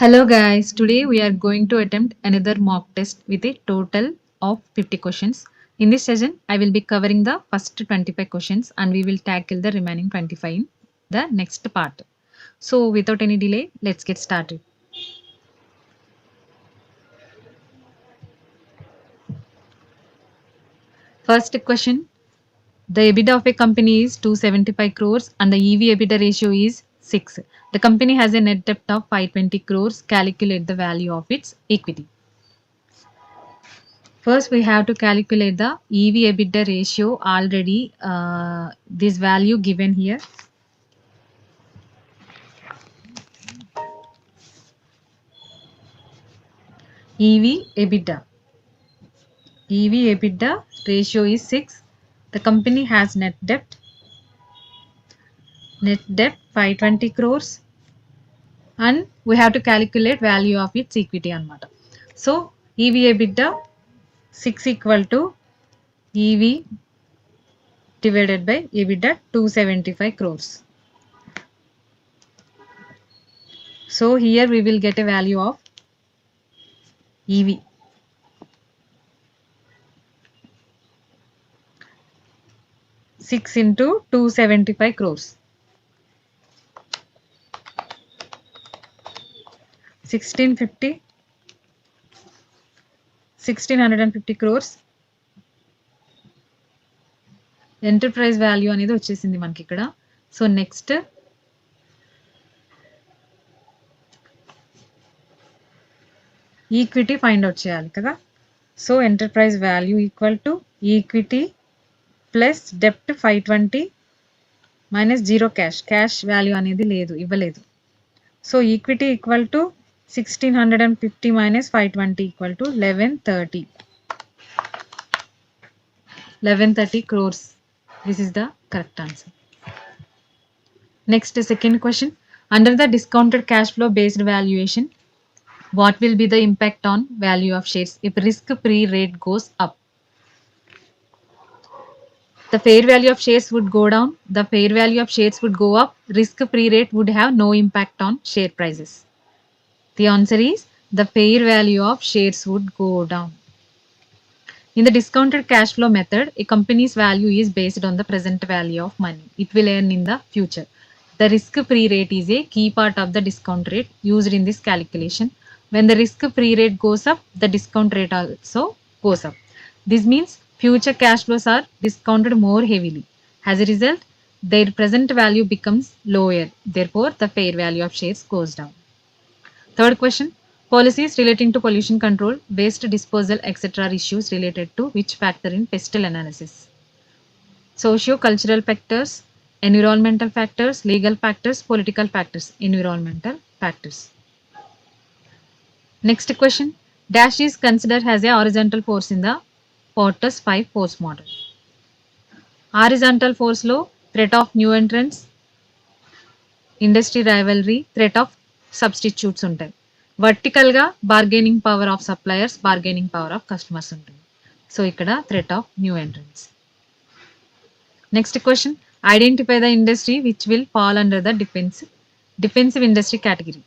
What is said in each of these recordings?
Hello guys, today we are going to attempt another mock test with a total of 50 questions. In this session, I will be covering the first 25 questions and we will tackle the remaining 25 in the next part. So without any delay, let's get started. First question, the EBITDA of a company is 275 crores and the EV EBITDA ratio is 6. The company has a net debt of 520 crores. Calculate the value of its equity. First, we have to calculate the EV EBITDA ratio already. This value given here. EV EBITDA. EV EBITDA ratio is 6. The company has net debt. Net debt 520 crores. And we have to calculate value of its equity anamata. So EV EBITDA 6 equal to EV divided by EBITDA 275 crores. So here we will get a value of EV. 6 into 275 crores. 1650 crores enterprise value అనేది వచ్చేసింది మనకి ఇక్కడ. So next equity find out చేయాలి కదా. So enterprise value equal to equity plus డెప్ట్ 520 minus 0 cash value అనేది లేదు, ఇవ్వలేదు. So equity equal to 1650 minus 520 equal to 1130 crores. This is the correct answer. Next, second question. Under the discounted cash flow based valuation, what will be the impact on value of shares if risk-free rate goes up? The fair value of shares would go down. The fair value of shares would go up. Risk-free rate would have no impact on share prices. The answer is the fair value of shares would go down. In the discounted cash flow method, a company's value is based on the present value of money it will earn in the future. The risk-free rate is a key part of the discount rate used in this calculation. When the risk-free rate goes up, the discount rate also goes up. This means future cash flows are discounted more heavily. As a result, their present value becomes lower. Therefore, the fair value of shares goes down. Third question. Policies relating to pollution control, waste disposal, etc. are issues related to which factor in pestle analysis? Socio-cultural factors, environmental factors, legal factors, political factors. Environmental factors. Next question. Dash is considered as a horizontal force in the Porter's 5 force model. Horizontal force లో threat of new entrants, industry rivalry, threat of substitutes ఉంటాయి. వర్టికల్గా bargaining power of suppliers, bargaining power of customers ఉంటుంది. So ఇక్కడ threat of new entrants. Next question. Identify the industry which will fall under the defensive industry category.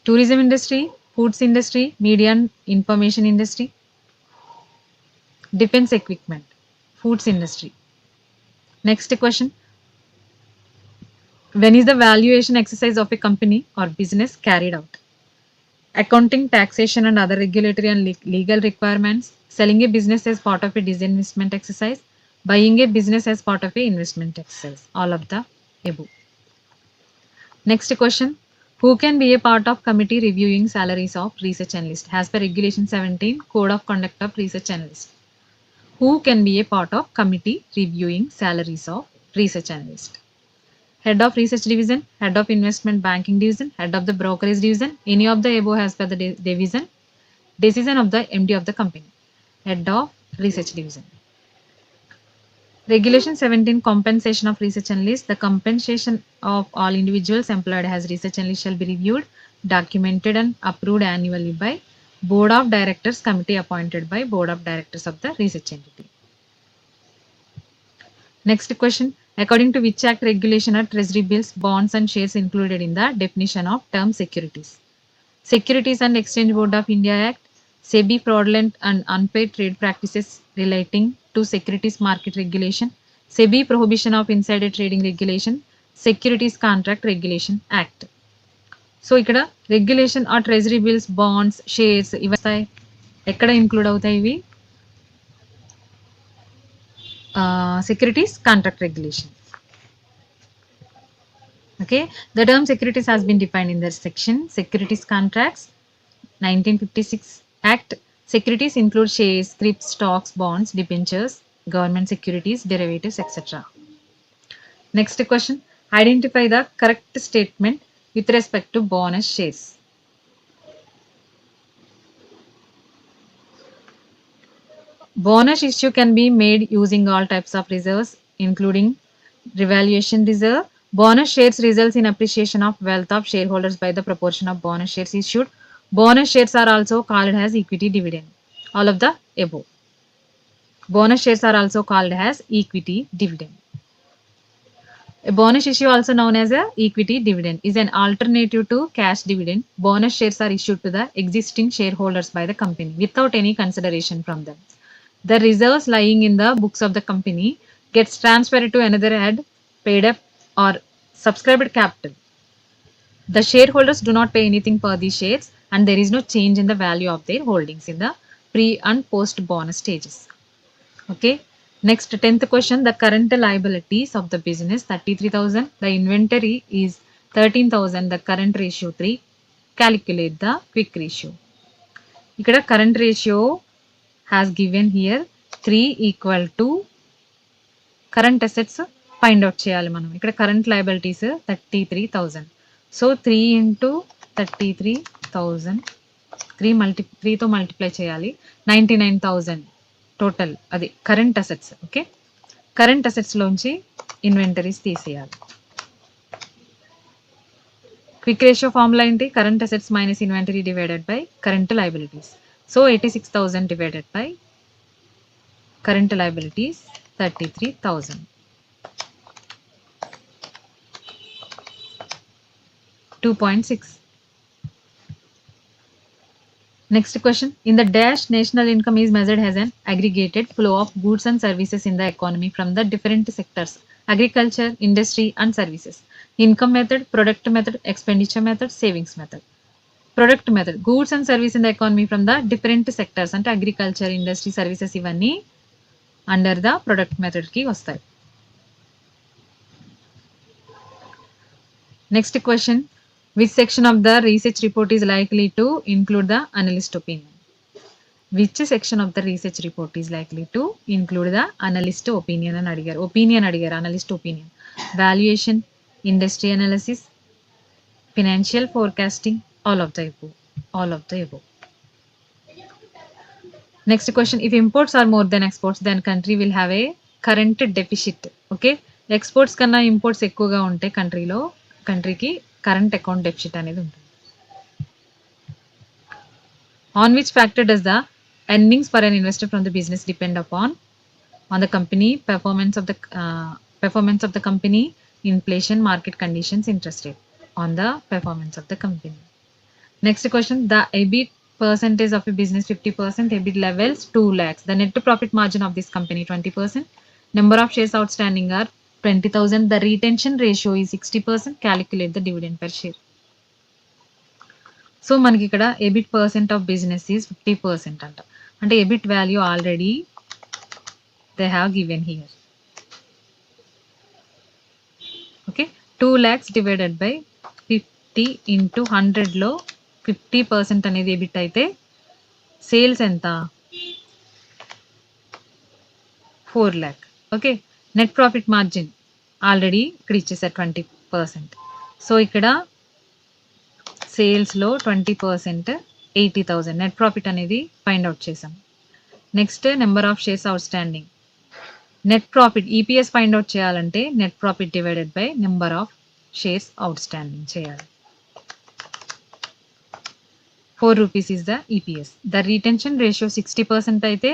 Tourism industry, foods industry, media and information industry, defence equipment, foods industry. Next question. When is the valuation exercise of a company or business carried out? Accounting, taxation and other regulatory and legal requirements, selling a business as part of a disinvestment exercise, buying a business as part of a investment exercise. All of the above. Next question. Who can be a part of committee reviewing salaries of research analyst? As per Regulation 17, Code of Conduct of Research Analyst. Who can be a part of committee reviewing salaries of research analyst? Head of research division, head of investment banking division, head of the brokerage division, any of the above as per the division, decision of the MD of the company. Head of research division. Regulation 17, compensation of research analysts. The compensation of all individuals employed as research analysts shall be reviewed, documented and approved annually by Board of Directors committee appointed by Board of Directors of the research entity. Next question. According to which act, regulation, are treasury bills, bonds and shares included in the definition of term securities? Securities and Exchange Board of India Act, SEBI fraudulent and unfair trade practices relating to securities market regulation, SEBI prohibition of insider trading regulation, Securities Contract Regulation Act. So ఇక్కడ regulation ఆ treasury bills, bonds, shares ఇవి వస్తాయి. ఎక్కడ include అవుతాయి ఇవి? Securities contract regulation. Okay, the term securities has been defined in the section Securities Contracts 1956 Act. Securities include shares, scrips, stocks, bonds, debentures, government securities, derivatives, etc. Next question. Identify the correct statement with respect to bonus shares. Bonus issue can be made using all types of reserves, including revaluation reserve. Bonus shares results in appreciation of wealth of shareholders by the proportion of bonus shares issued. Bonus shares are also called as equity dividend. All of the above. Bonus shares are also called as equity dividend. A bonus issue, also known as a equity dividend, is an alternative to cash dividend. Bonus shares are issued to the existing shareholders by the company without any consideration from them. The reserves lying in the books of the company gets transferred to another head, paid up or subscribed capital. The shareholders do not pay anything per these shares, and there is no change in the value of their holdings in the pre and post bonus stages. Okay. Next, 10th question. The current liabilities of the business 33,000. The inventory is 13,000. The current ratio 3. Calculate the quick ratio. Ikkada current ratio has given here 3 equal to current assets find out cheyali manam. Ikkada current liabilities 33,000. So 3 into 33,000 3 తో multiply చేయాలి. 99,000 total అది current assets. Okay, current assets లోంచి inventories తీసేయాలి. Quick ratio formula ఏంటి? Current assets minus inventory divided by current liabilities. So 86,000 divided by current liabilities 33,000. 2.6. Next question. In the dash, national income is measured as an aggregated flow of goods and services in the economy from the different sectors: agriculture, industry, and services. Income method, product method, expenditure method, savings method. Product method, goods and service in the economy from the different sectors అంటే agriculture, industry, services ఇవన్నీ under the product method కి వస్తాయి. Next question. Which section of the research report is likely to include the analyst opinion? Which section of the research report is likely to include the analyst opinion అని అడిగారు. Opinion అడిగారు, analyst opinion. Valuation, industry analysis, financial forecasting, all of the above. All of the above. Next question. If imports are more than exports, then country will have a current deficit. Okay, exports కన్నా imports ఎక్కువగా ఉంటే కంట్రీకి current account deficit అనేది ఉంటుంది. On which factor does the earnings for an investor from the business depend upon? On the company performance of the company, inflation, market conditions, interest rate. On the performance of the company. Next question. The EBIT percentage of a business 50%, EBIT levels 2 lakhs. The net profit margin of this company 20%. Number of shares outstanding are 20,000. The retention ratio is 60%. Calculate the dividend per share. So మనకి ఇక్కడ EBIT percent of business is 50% అంట. అంటే EBIT value already they have given here. Okay, 2 lakhs divided by 50 into 100లో 50% అనేది EBIT అయితే sales ఎంత? 4 lakh. Okay, net profit margin already ఇక్కడ ఇచ్చేసారు 20%. సో ఇక్కడ సేల్స్లో 20% 80,000 నెట్ ప్రాఫిట్ అనేది ఫైండ్ అవుట్ చేసాం. Next number of shares outstanding. Net profit EPS find out చేయాలంటే net profit divided by number of shares out standing చేయాలి. 4 rupees is the EPS. The retention ratio 60% అయితే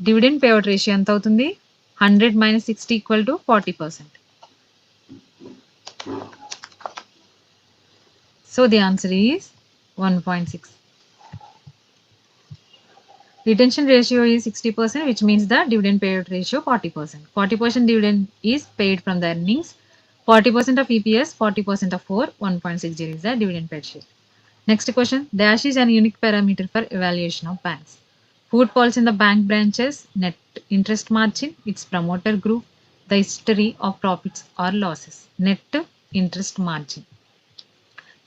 dividend payout ratio ఎంత అవుతుంది? 100 minus 60 equal to 40%. So the answer is 1.6. Retention ratio is 60%, which means the dividend payout ratio 40%. 40% dividend is paid from the earnings. 40% of EPS, 40% of 4, 1.60 is the dividend paid share. Next question. Dash is an unique parameter for evaluation of banks. Food falls in the bank branches, net interest margin, its promoter group, the history of profits or losses. Net interest margin.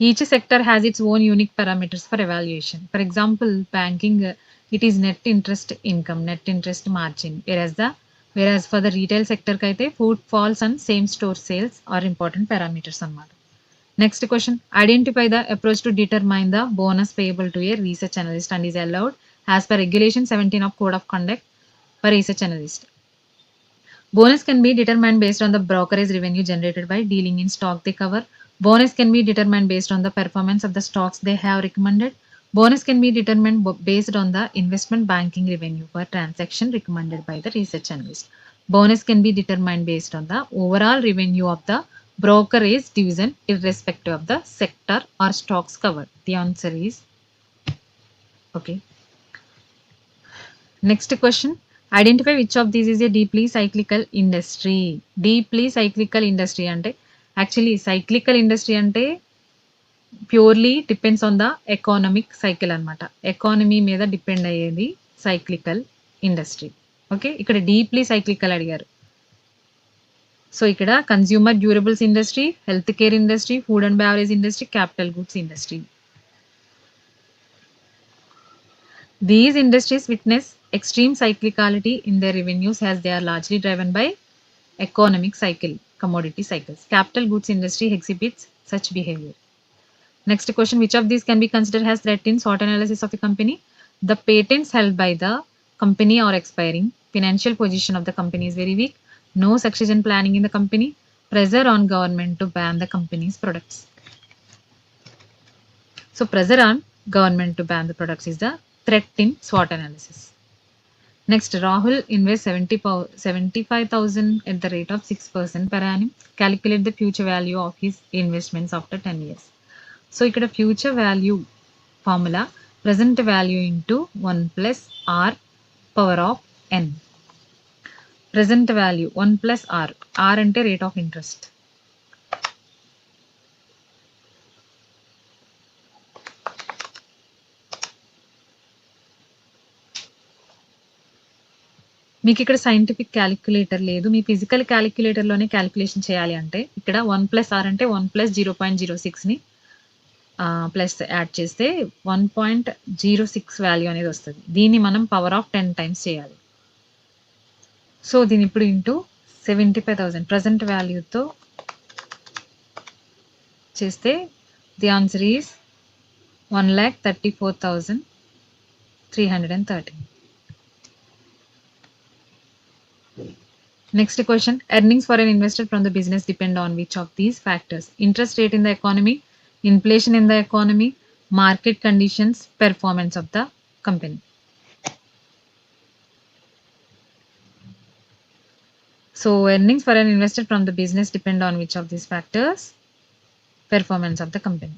Each sector has its own unique parameters for evaluation. For example, banking, it is net interest income, net interest margin, whereas for the retail sector kaite food falls and same store sales are important parameters అన్నమాట. Next question. Identify the approach to determine the bonus payable to a research analyst and is allowed as per regulation 17 of code of conduct for research analyst. Bonus can be determined based on the brokerage revenue generated by dealing in stock they cover. Bonus can be determined based on the performance of the stocks they have recommended. Bonus can be determined based on the investment banking revenue per transaction recommended by the research analyst. Bonus can be determined based on the overall revenue of the brokerage division irrespective of the sector or stocks covered. The answer is okay. Next question. Identify which of these is a deeply cyclical industry. Deeply cyclical industry అంటే actually cyclical industry అంటే purely depends on the economic cycle అనమాట. Economy మీద depend అయ్యేది cyclical industry. Okay, ఇక్కడ deeply cyclical అడిగారు. So ఇక్కడ consumer durables industry, health care industry, food and beverage industry, capital goods industry. These industries witness extreme cyclicality in their revenues as they are largely driven by economic cycle, commodity cycles. Capital goods industry exhibits such behavior. Next question. Which of these can be considered as threat in SWOT analysis of a company? The patents held by the company are expiring. Financial position of the company is very weak. No succession planning in the company. Pressure on government to ban the company's products. So pressure on government to ban the products is the threat in SWOT analysis. Next, Rahul invests 75,000 at the rate of 6% per annum. Calculate the future value of his investments after 10 years. So, ఇక్కడ future value formula present value into 1 plus r power of n. Present value 1 plus r. R అంటే rate of interest. మీకు ఇక్కడ scientific calculator లేదు. మీ physical క్యాలిక్యులేటర్లోనే calculation చేయాలి అంటే ఇక్కడ 1 plus are అంటే 1 plus 0.06ని plus add చేస్తే 1.06 వాల్యూ అనేది వస్తుంది. దీన్ని మనం పవర్ ఆఫ్ 10 టైమ్స్ చేయాలి. సో దీని ఇప్పుడు ఇంటూ 75,000 ప్రజెంట్ వాల్యూతో చేస్తే the answer is 1,34,313. Next question. Earnings for an investor from the business depend on which of these factors? Interest rate in the economy, inflation in the economy, market conditions, performance of the company. So earnings for an investor from the business depend on which of these factors? Performance of the company.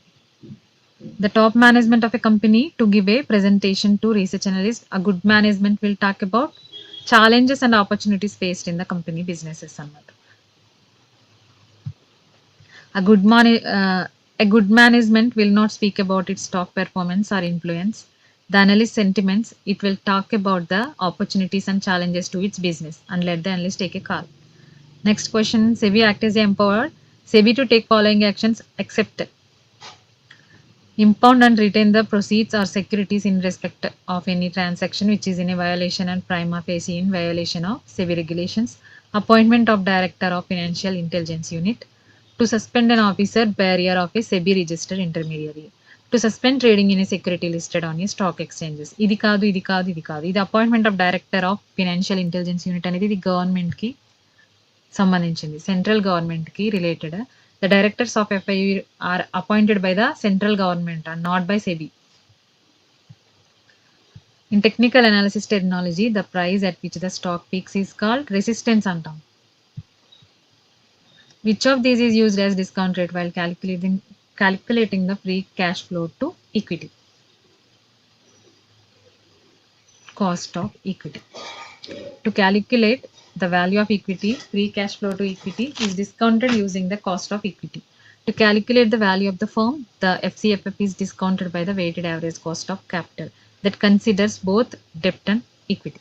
The top management of a company to give a presentation to research analyst. A good management will talk about challenges and opportunities faced in the company businesses అన్నమాట. A good management will not speak about its stock performance or influence the analyst sentiments. It will talk about the opportunities and challenges to its business and let the analyst take a call. Next question. SEBI act as empowered SEBI to take following actions except impound and retain the proceeds or securities in respect of any transaction which is in a violation and prima facie in violation of SEBI regulations. Appointment of director of financial intelligence unit. To suspend an officer barrier of a SEBI registered intermediary. To suspend trading in a security listed on a stock exchanges. ఇది కాదు. ఇది appointment of director of financial intelligence unit అనేది ఇది గవర్నమెంట్కి సంబంధించింది, central గవర్నమెంట్కి related. The directors of FIU are appointed by the central government and not by SEBI. In technical analysis terminology, the price at which the stock peaks is called resistance antam. Which of these is used as discount rate while calculating Calculating the free cash flow to equity. Cost of equity. To calculate the value of equity, free cash flow to equity is discounted using the cost of equity. To calculate the value of the firm, the FCFF is discounted by the weighted average cost of capital that considers both debt and equity.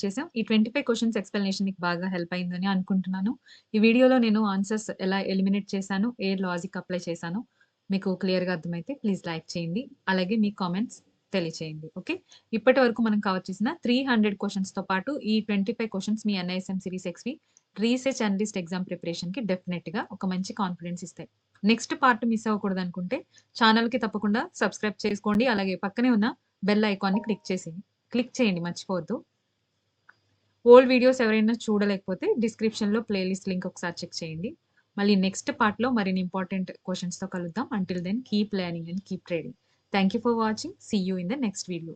చేసాం. ఈ 25 questions explanation మీకు బాగా help అయిందని అనుకుంటున్నాను. ఈ వీడియోలో నేను answers ఎలా ఎలిమినేట్ చేశాను, ఏ లాజిక్ అప్లై చేశానో మీకు క్లియర్‌గా అర్థమైతే ప్లీజ్ లైక్ చేయండి. అలాగే మీ కామెంట్స్ తెలియచేయండి. ఓకే. ఇప్పటి వరకు మనం కవర్ చేసిన 300 క్వెషన్స్‌తో పాటు ఈ 25 క్వెషన్స్ మీ NISM series XV research analyst exam ప్రిపరేషన్‌కి డెఫినెట్‌గా ఒక మంచి కాన్ఫిడెన్స్ ఇస్తాయి. నెక్స్ట్ పార్ట్ మిస్ అవ్వకూడదనుకుంటే ఛానెల్‌కి తప్పకుండా సబ్స్క్రైబ్ చేసుకోండి. అలాగే పక్కనే ఉన్న బెల్ ఐకాన్‌ని క్లిక్ చేయండి మర్చిపోవద్దు. ఓల్డ్ వీడియోస్ ఎవరైనా చూడలేకపోతే డిస్క్రిప్షన్‌లో ప్లేలిస్ట్ లింక్ ఒకసారి చెక్ చేయండి. మళ్ళీ నెక్స్ట్ పార్ట్‌లో మరిన్ని ఇంపార్టెంట్ క్వెషన్స్‌తో కలుద్దాం. Until then keep learning and keep trading. Thank you for watching. See you in the next video.